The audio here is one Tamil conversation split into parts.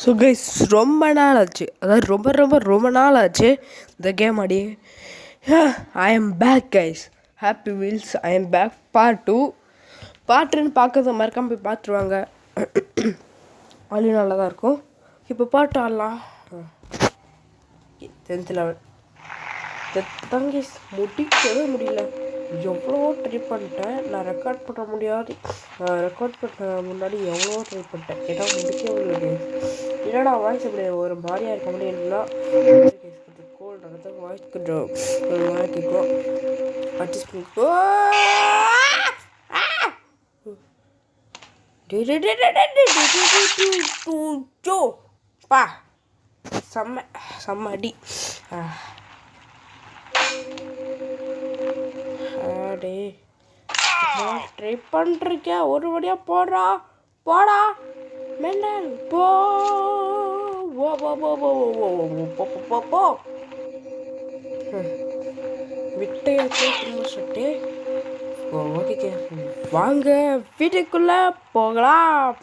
ஸோ கைஸ் ரொம்ப நாள் ஆச்சு, அதாவது ரொம்ப ரொம்ப ரொம்ப நாள் ஆச்சு இந்த கேம் ஆடி. I am back guys, happy wheels I am back part 2 பார்க்கறத மறக்காம போய் பார்த்துருவாங்க. ஆல்ரெடி நல்லா தான் இருக்கும். இப்போ பாட்டு ஆடலாம். 10th லெவல் தங்கேஸ் முடிக்கவே முடியல. எவ்வளோ ட்ரை பண்ணிட்டேன். நான் ரெக்கார்ட் பண்ண முடியாது, ரெக்கார்ட் பண்ண முன்னாடி எவ்வளோ ட்ரை பண்ணிட்டேன். ஏன்னா முடிக்கவே முடியல. என்னடா வாய்ஸ் இப்படி ஒரு மாதிரியாக இருக்க முடியும்னா கொஞ்சம் கோல்டு நடத்த வாய்ஸ் கொஞ்சம் கேட்கும். அட்ஜஸ்ட் பண்ணிக்கோ. பா செம்ம அடி. ட்ரை பண்ணிருக்கேன். ஒரு வழியா போடா மெண்டல் போ. விட்டு சொல்லிட்டு ஓகே வாங்க வீட்டுக்குள்ள போகலாம்.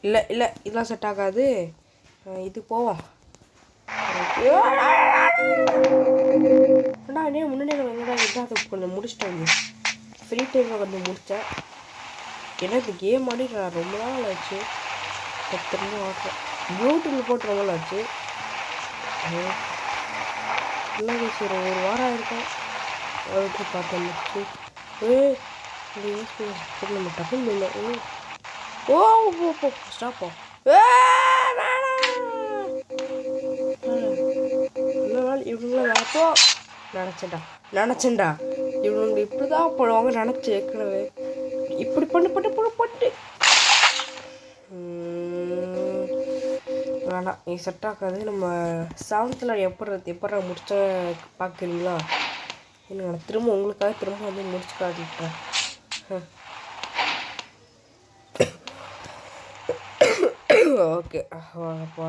இல்லை இதெல்லாம் செட் ஆகாது. இது போவோம். அண்ணா முன்னாடி எங்கடா கொஞ்சம் முடிச்சிட்டேன். ஃப்ரீ டைமில் கொஞ்சம் முடித்தேன். ஏன்னா இந்த கேம் ஆடி நான் ரொம்ப நாள் ஆச்சு. 10 ஆடுறேன். யூடியூப்பில் போட்டு ரொம்ப நாள் ஆச்சு. இல்லை சரி ஒரு வாரம் ஆகிருக்கேன். அதுக்கு பார்த்தேன் முடிச்சு. நம்ம டக்குன்னு இல்லை. ஓ ஸ்டாப்பா. இவங்கள வரப்போ நினச்சேன்டா இவங்க இப்படி தான் போடுவாங்க நினச்சி ஏற்கனவே. இப்படி பண்ணு வேணாம், நீ செட் ஆகாது. நம்ம 7th எப்போ முடிச்ச பார்க்குறீங்களா? நான் திரும்ப உங்களுக்காக திரும்ப வந்து முடிச்சு காட்டிட்டேன். ஓகே வாங்கப்பா.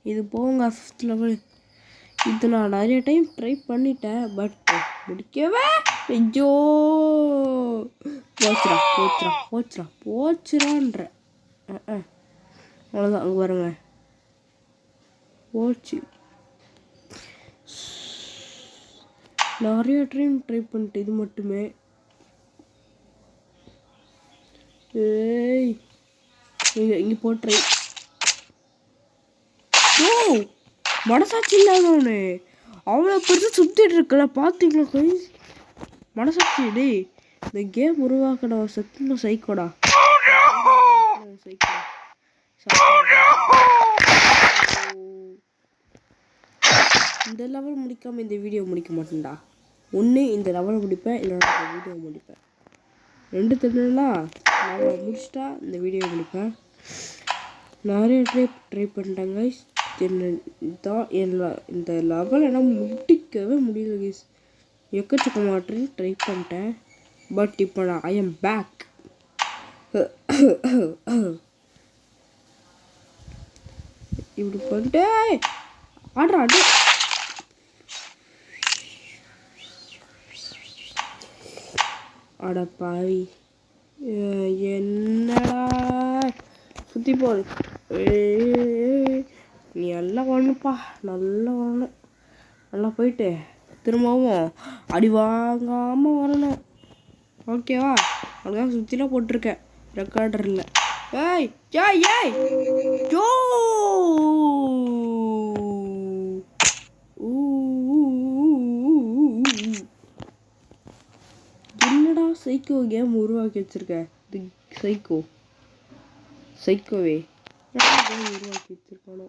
இது போங்க 5th லெவல். இது நான் நிறைய டைம் ட்ரை பண்ணிட்டேன், பட் முடிக்கவே. ஐயோ போச்சுரான்ற. அவ்வளோதான். அங்கே பாருங்க போச்சு. நிறைய டைம் ட்ரை பண்ணிட்டு இது மட்டுமே. இங்கே போட்டு மனசாட்சி இல்லாதவனு அவ்வளோ பெருசாக சுற்றிட்டு இருக்கல பார்த்தீங்களா கைஸ்? மனசாட்சி டே. இந்த கேம் உருவாக்கின சத்தியமா சைக்கோடா. இந்த லெவல் முடிக்காமல் இந்த வீடியோ முடிக்க மாட்டேன்டா. ஒன்று இந்த லெவலை முடிப்பேன், இல்லைனா இந்த வீடியோ முடிப்பேன். 2 திருடலாம் லெவலை முடிச்சிட்டா இந்த வீடியோ முடிப்பேன். நிறைய ட்ரை பண்ணிட்டேன் கைஸ். இந்த லெவல் என்னால் முடிக்கவே முடியல கைஸ். எக்கச்சக்க மாற்றி ட்ரை பண்ணிட்டேன், பட் இப்போ நான் ஐ எம் பேக். இப்படி பண்ணிட்டு ஆடுறா அட பாவி. என்னடா சுற்றி போகுது. நீ எல்லாம் வரணுப்பா, நல்லா வரணும். நல்லா போயிட்டு திரும்பவும் அடி வாங்காமல் வரணும். ஓகேவா? அதுதான் சுற்றிலாம் போட்டிருக்கேன் ரெக்கார்டரில். ஜோ என்னடா சைக்கோ கேம் உருவாக்கி வச்சிருக்க. இது சைக்கோவே கேம் உருவாக்கி வச்சிருக்கானோ.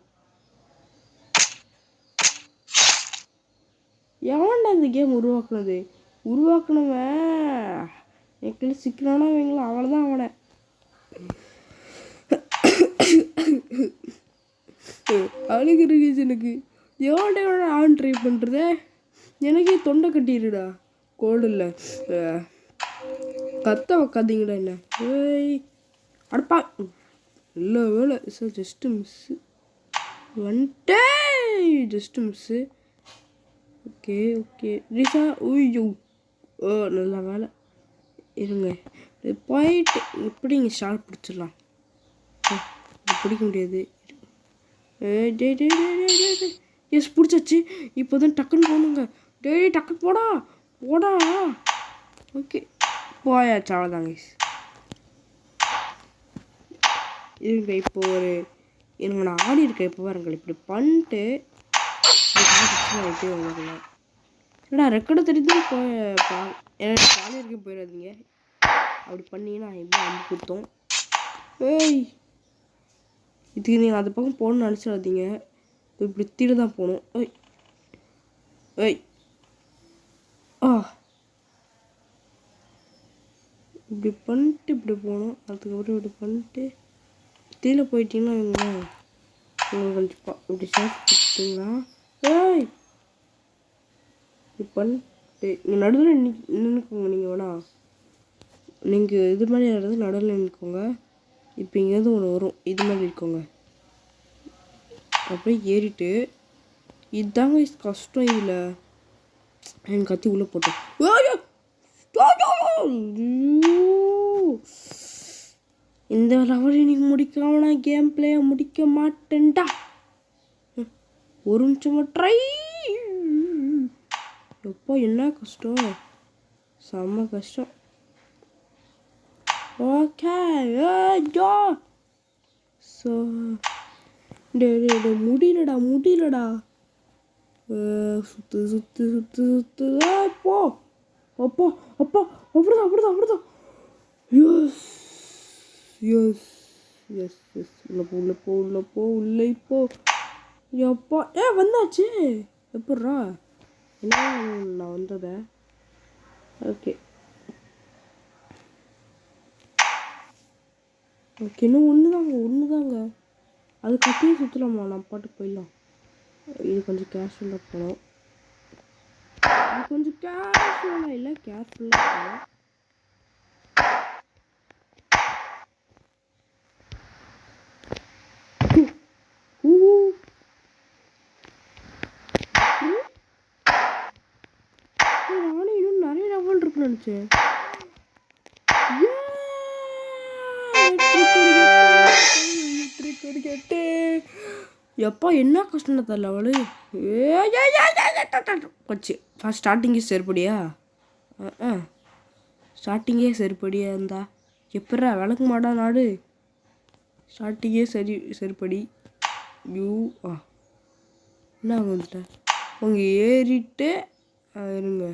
எவன்டா இந்த கேம் உருவாக்குனவன் எனக்கு சிக்கலானா வைங்களா, அவ்வளோதான் அவனை. அழுகுறீங்க எனக்கு எவ்வளோ ஆன் ட்ரை பண்ணுறதே எனக்கே தொண்டை கட்டிடுடா கோல்டு இல்லை கத்த வைக்காதீங்கடா என்ன ஏய் அடப்பா இல்லை வேலை சார் ஜஸ்ட்டு மிஸ்ஸு வந்துட்டே ஜஸ்ட்டு மிஸ்ஸு ஓகே ஓகே ரீசா ஊய்யோ ஓ நல்ல வேலை இருங்க இது போயிட்டு எப்படி இங்கே ஷார்ட் பிடிச்சிடலாம் பிடிக்க முடியாது எஸ் பிடிச்சாச்சு இப்போ தான் டக்குன்னு போகணுங்க டக்குன்னு போடா போடா ஓகே போயாச்சு அவ்வளோதாங்க இருங்க இப்போ ஒரு எனக்கு நான் ஆடி இருக்கேன் இப்போ பாருங்கள் இப்படி பண்ணிட்டு எப்படி வந்துடலாம் ஏடா ரெக்கார்டை தெரிஞ்சு எனக்கு ஜாலியாக இருக்க போயிடாதீங்க அப்படி பண்ணிங்கன்னா எப்படி அம்பு கொடுத்தோம் ஏய் இதுக்கு நீங்கள் அந்த பக்கம் போகணுன்னு நினச்சிடாதீங்க இப்படி தீடு தான் போகணும் ஏய் ஏய் இப்படி பண்ணிட்டு இப்படி போகணும் அதுக்கப்புறம் இப்படி பண்ணிட்டு தீல போயிட்டீங்கன்னா உங்களுக்கு கண்டிப்பாக இப்படி ஷார்ட் கொடுத்தீங்கன்னா ஏய் இப்படி பண்ணிட்டு நீங்கள் நடுவில் நின்றுக்கோங்க நீங்கள் வேணா நீங்கள் இது மாதிரி யாராவது நடுவில் நின்றுக்கோங்க இப்போ இங்கேருந்து ஒன்று வரும் இது மாதிரி இருக்கோங்க அப்படியே ஏறிட்டு இதுதாங்க கஷ்டம் இதில் என் கத்தி உள்ளே போட்டோம் இந்த லெவல் இன்னைக்கு முடிக்காம நான் கேம் பிளேயை முடிக்க மாட்டேன்டா ஒரு நிமிஷமா ட்ரை எப்போ என்ன கஷ்டம் செம்ம கஷ்டம் ஓகே ஸோ முடியலடா சுத்து சுத்து சுத்து சுத்து போ அப்பா அப்பா அப்படிதான் எஸ் எஸ் எஸ் எஸ் உள்ள போ உள்ளே போ எப்பா வந்தாச்சு எப்பட்றா என்ன நான் வந்ததே ஓகே ஓகே இன்னும் ஒன்று தாங்க அது கட்டியே சுற்றலாமா நான் பாட்டுக்கு போயிடலாம் இது கொஞ்சம் கேர்ஃபுல்லாக போகணும் இது கொஞ்சம் கேர்ஃபுல்லாக இல்லை கேர்ஃபுல்லாக போகணும் நானே இன்னும் நிறைய லெவல் இருக்குன்னு நினச்சேன் எப்பா என்ன கஷ்டம் தரல அவளு போச்சு ஃபஸ்ட் ஸ்டார்டிங்கே செருப்படியா ஸ்டார்டிங்கே செருப்படியா இருந்தா எப்படா விளக்கு மாடா நாடு ஸ்டார்டிங்கே செருப்படி என்ன வந்துட்டேன் அவங்க ஏறிட்டு இருங்க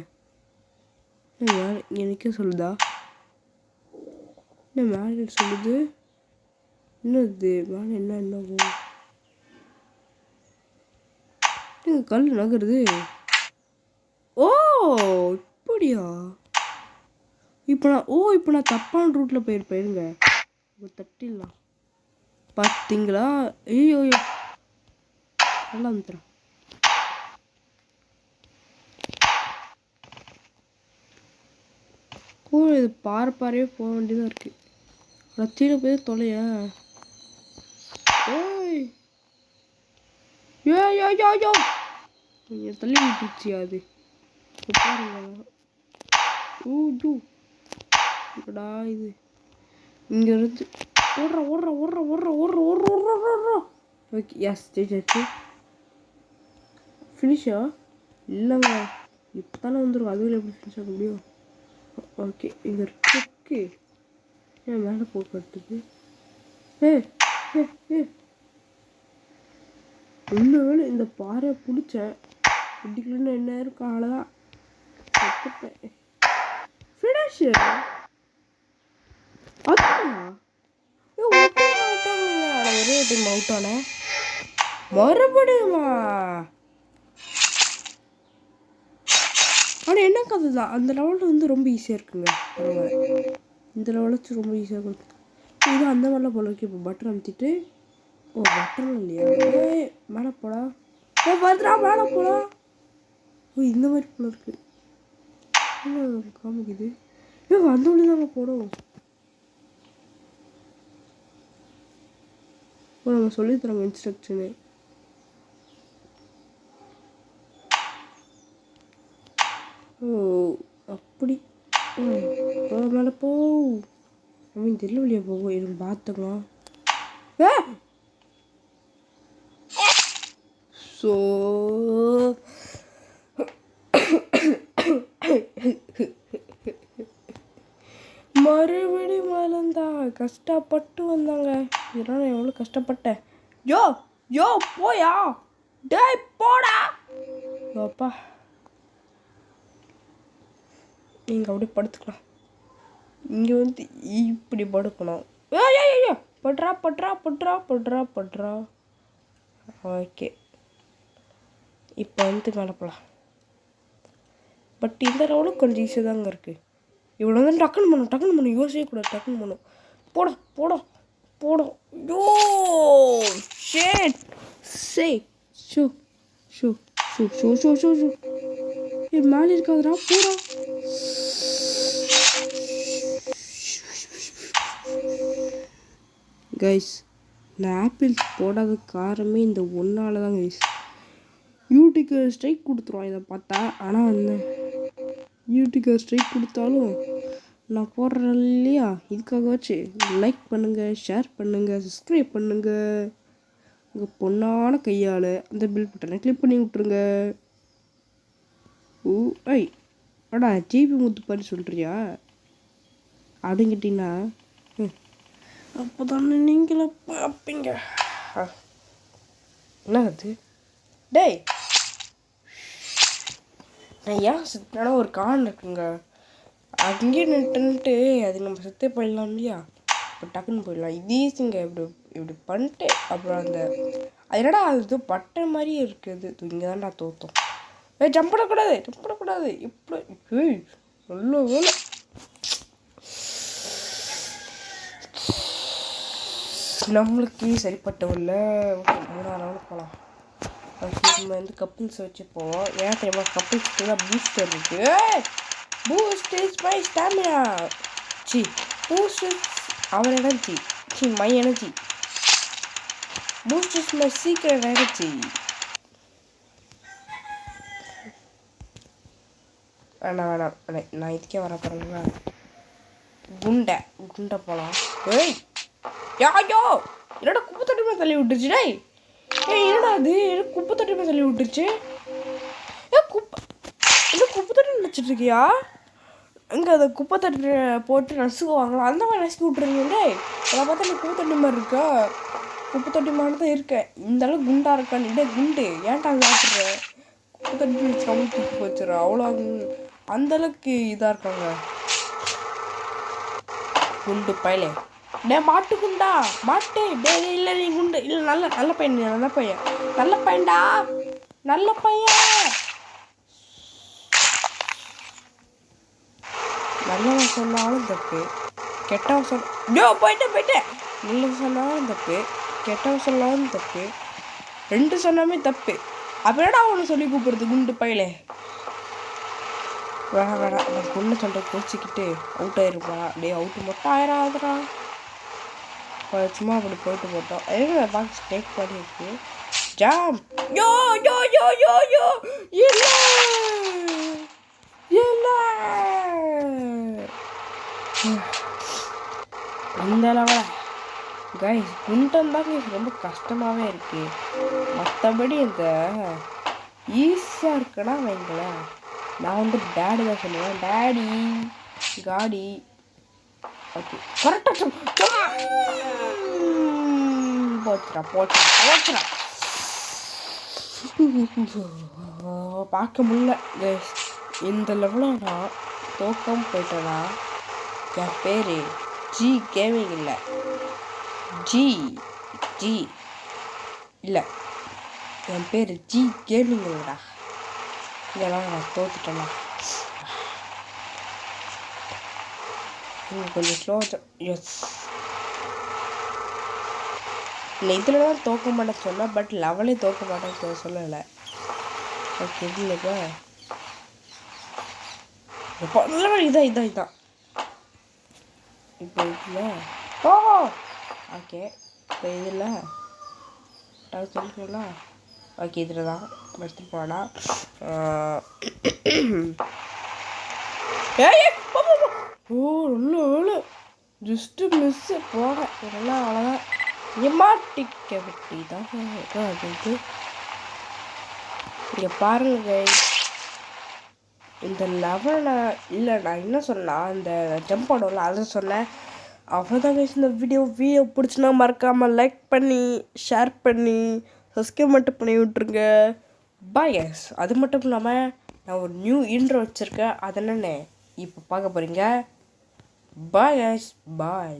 எனக்கே சொல்லுதா என்ன மேலே சொல்லுது என்னது மேலே என்ன கல் நகருது ஓ இப்படியா இப்போ நான் தப்பான ரூட்டில் போயிருங்க தட்டிடலாம் பார்த்தீங்களா ஐயோ நல்லா வந்துடுறேன் இது பாறையே போக வேண்டியதாக இருக்கு ரத்தியில் போய் தொலையா ஏய் தள்ளி விட்டுச்சியா அது பாருங்க இது இங்க இருந்து ஓடுற ஓகே எஸ் ஜெயிச்சாச்சு ஃபினிஷா இல்லைங்க இப்போ தானே வந்துடும் அதுவில் எப்படி ஃபினிஷ் ஆக முடியும் ஓகே இங்கே இருக்கு ஏன் மேலே போக்குறதுக்கு ஒன்று இந்த பாறை பிடிச்சேன் பிடிக்கலன்னு என்ன இருக்கும் அவ்வளோதான் ஃபினிஷு ஒரே டைம் அவுட் ஆனேன் மறுபடியுமா ஆனால் என்ன கதை தான் அந்த லெவலில் வந்து ரொம்ப ஈஸியாக இருக்குங்க இந்த லெவலுக்கு ரொம்ப ஈஸியாக இருக்குது இது அந்த மாதிரிலாம் போல இருக்கு இப்போ பட்டன் அமுத்திட்டு ஓ பட்டன் இல்லையா? ஏய் மேலே போடா. ஏ வந்துடா மேலே போடா. ஓ இந்த மாதிரி போல இருக்கு. காமிக்குது. ஏ வந்த உடனே தாங்க போடும். ஓ நம்ம சொல்லித்தராங்க இன்ஸ்ட்ரக்ஷனு. ஓ அப்படி. போ மேலே போ. அவன் தெரியல வழியா போகும். எதுவும் பார்த்துக்கலாம். ஏ ஸோ மறுபடி மலந்தா கஷ்டப்பட்டு வந்தாங்க. இதெல்லாம் நான் எவ்வளோ கஷ்டப்பட்டேன். யோ யோ போயா. டேய் போடா. அப்பா நீங்கள் அப்படியே படுத்துக்கலாம். இங்கே வந்து இப்படி படுக்கணும். ஏ பட்றா பட்றா பட்றா பட்றா பட்றா. ஓகே இப்போ வந்து மேலே போகலாம். பட் இந்த ரவுண்டும் கொஞ்சம் ஈஸியாக தாங்க இருக்குது. இவ்வளோ வந்து டக்குன்னு பண்ணும் யோசிக்கக்கூடாது. டக்குன்னு பண்ணும். போடும் யோ ஷேட் சே ஷூ ஷூ ஷூ ஷூ ஷூ ஷூ ஷூ இது மேலே இருக்காதுடா. போடா. கைஸ் நான் ஆப்பிள்ஸ் போடாத காரமே இந்த ஒன்றால் தான் கைஸ். யூடியூக்கு ஸ்ட்ரைக் கொடுத்துருவான் இதை பார்த்தா. ஆனால் வந்து யூடியூக்கு ஸ்ட்ரைக் கொடுத்தாலும் நான் போடுறேன் இல்லையா, இதுக்காக வச்சு லைக் பண்ணுங்கள், ஷேர் பண்ணுங்கள், சப்ஸ்கிரைப் பண்ணுங்கள். உங்கள் பொண்ணான கையால் அந்த பில் பட்டனை கிளிக் பண்ணி விட்ருங்க. ஓ ஐ அடா ஜிபி முத்துப்பாரி சொல்கிறியா அப்படிங்கிட்டிங்கன்னா அப்போ தானே நீங்களும் பார்ப்பீங்க. என்ன அது? டேய் நான் ஏன் சுத்தினா ஒரு கான் இருக்குங்க. அங்கேயே நின்றுட்டு அது நம்ம சுத்தே போயிடலாம் இல்லையா. இப்போ டக்குன்னு போயிடலாம். இது ஈஸிங்க. இப்படி பண்ணிட்டு அப்புறம் அந்த அது என்னடா அது பட்டன் மாதிரியே இருக்குது. இங்கே தான்டா தோத்தோம். ஜம்ப் பண்ணக்கூடாது இப்படி நல்ல வேலை. நம்மளுக்கு சரிப்பட்டவில்ல. மூணாவது ரவுண்ட் போகலாம். நம்ம வந்து கப்புள்ஸ் வச்சு போவோம். ஏன் தெரியுமா? கப்புள்ஸ்க்கு தான் பூஸ்டர் இருக்குது. Boost is my stamina. Boost is our energy. My energy. Boost is my secret energy. வேணாம் நான் இதுக்கே வர போகிறேங்களா. குண்டை போகலாம். ஏய் யாயோ என்னடா குப்பை தொட்டி மேலே தள்ளி விட்டுருச்சு. டேய் என்னடா அது குப்பை தொட்டி மேலே தள்ளி விட்டுருச்சு. குப்பை தொட்டி நினச்சிட்டு இருக்கியா? இங்கே அதை குப்பை தொட்டி போட்டு நசுக்குவாங்களா அந்த மாதிரி நசுக்கி விட்டுருங்க. டேய் அதை பார்த்தா நீ குப்பை தொட்டி மாதிரி இருக்கா? குப்பை தொட்டி மாதிரி தான் இருக்கேன். இந்த அளவுக்கு குண்டாக இருக்கான்னு. டே குண்டு ஏன்டா சாப்பிட்ற? குப்பை தொட்டி சவுண்ட் தூக்கி போச்சுரு. அவ்வளோ அந்தளவுக்கு இதாக இருக்காங்க குண்டு பயலே. டே மாட்டு குண்டா மாட்டு. டே இல்லை நீ குண்டு இல்லை. நல்ல பையன் நல்ல பையன்டா. நல்ல பையன். நல்லவன் சொன்னாலும் தப்பு, கெட்டவன் போயிட்டேன். நல்லவன் சொன்னாலும் தப்பு, கெட்டவன் சொன்னாலும் தப்பு, ரெண்டு சொன்னாமே தப்பு. அப்படின்னா அவனை சொல்லி கூப்பிடுறது குண்டு பையலே. வேணாம் நான் பொண்ணு சொல்கிற கோச்சிக்கிட்டு அவுட் ஆயிருப்பா. டே அவுட்டு மட்டும் ஆயிராதுடா. சும்மா அப்படி போயிட்டு போட்டோம். எதுக்கு பாக்ஸ் டேக் பண்ணி இருக்கு. ஜாம் யோ இல்லை இந்த அளவில் கைஸ் குண்டன் தான் ரொம்ப கஷ்டமாகவே இருக்கு. மற்றபடி இந்த ஈஸியாக இருக்குன்னா வைங்களேன். நான் வந்து டேடி தான் சொல்லுவேன். டேடி காடி. ஓகே கரெக்டாக போச்சுடா. பார்க்க முடியல கைஸ். இந்த லெவலில் நான் தோக்காமல் போயிட்டேன்னா என் பேர் ஜி கேமிங் இல்லை. ஜி இல்லை என் பேர் ஜி கேமிங் இல்லைடா. இதெல்லாம் நான் தோத்துட்டேன்னா கொஞ்சம் ஸ்லோ. எஸ் இல்லை இதில் தான் தோக்க மாட்டேன்னு சொன்னேன், பட் லெவலே தோக்க மாட்டேன்னு சொல்லலை. ஓகே இல்லைப்பா இப்போ இதான் இப்போ இதில் ஓகே இப்போ இதில் சொல்லிங்களா? ஓகே இதில் தான் எடுத்துகிட்டு போனால் ஓ ஒன்று ஜஸ்ட்டு மிஸ்ஸு போனேன் இதெல்லாம் அவ்வளோதான். எமாட்டிக்க வெட்டி தான் அது இங்கே பாருங்க. இந்த லெவலில் இல்லை நான் என்ன சொன்னேன், அந்த ஜம்ப் ஆடோல அதை சொன்னேன். அவ்வளோதான் கைஸ் இந்த வீடியோ பிடிச்சினா மறக்காமல் லைக் பண்ணி ஷேர் பண்ணி சப்ஸ்கிரைப் மட்டும் பண்ணி விட்ருங்க. Bye guys. அது மட்டும் இல்லாமல் நான் ஒரு நியூ இன்ட்ரோ வச்சுருக்கேன், அது என்னென்ன இப்போ பார்க்க போகிறீங்க. பாய் கைஸ், பாய்.